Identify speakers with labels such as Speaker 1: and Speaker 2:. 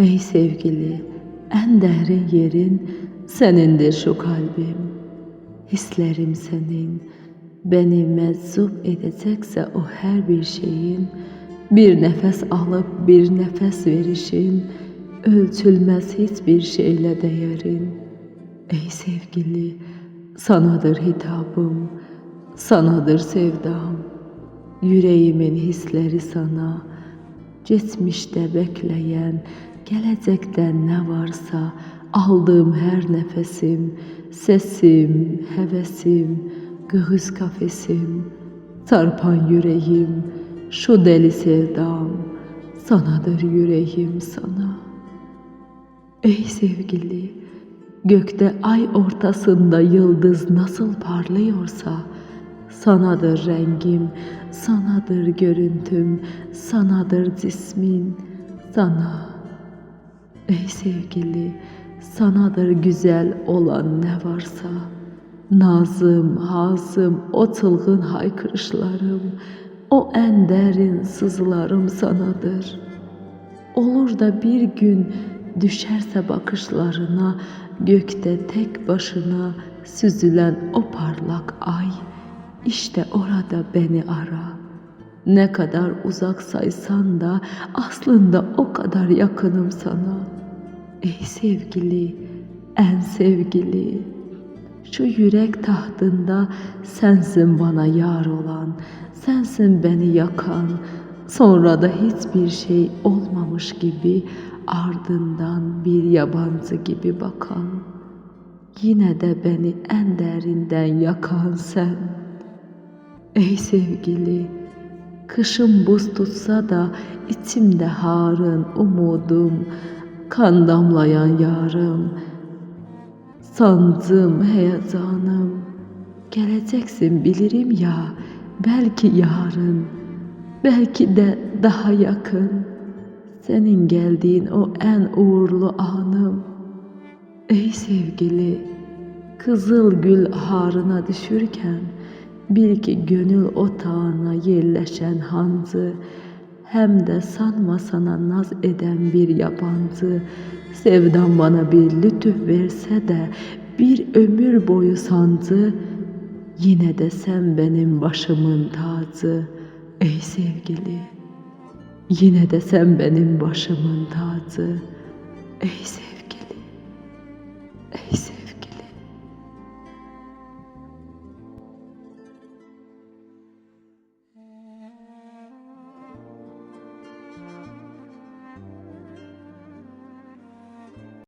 Speaker 1: Ey sevgili, en derin yerin senindir şu kalbim. Hislerim senin, beni meczup edecekse o her bir şeyin, bir nefes alıp bir nefes verişin, ölçülmez hiçbir şeyle değerin. Ey sevgili, sanadır hitabım, sanadır sevdam, yüreğimin hisleri sana, geçmişte bekleyen, gelecekten ne varsa, aldığım her nefesim, sesim, hevesim, göğüs kafesim, sarpan yüreğim, şu deli sevdam, sanadır yüreğim sana. Ey sevgili, gökte ay ortasında yıldız nasıl parlıyorsa, sanadır rengim, sanadır görüntüm, sanadır cismin, sana. Ey sevgili, sanadır güzel olan ne varsa, nazım, hazım, o çılgın haykırışlarım, o en derin sızılarım sanadır. Olur da bir gün düşerse bakışlarına, gökte tek başına süzülen o parlak ay, işte orada beni ara. Ne kadar uzak saysan da aslında o kadar yakınım sana. Ey sevgili, en sevgili, şu yürek tahtında sensin bana yar olan, sensin beni yakan, sonra da hiçbir şey olmamış gibi ardından bir yabancı gibi bakan, yine de beni en derinden yakan sen. Ey sevgili, kışım buz tutsa da içimde harın umudum, kan damlayan yarım, sancım, heyecanım. Geleceksin bilirim ya, belki yarın, belki de daha yakın. Senin geldiğin o en uğurlu anım. Ey sevgili, kızıl gül harına düşürken, bil ki gönül otağına yerleşen hancı, hem de sanma sana naz eden bir yabancı, sevdam bana bir lütuf verse de bir ömür boyu sancı, yine de sen benim başımın tacı. Ey sevgili, yine de sen benim başımın tacı. Ey sevgili.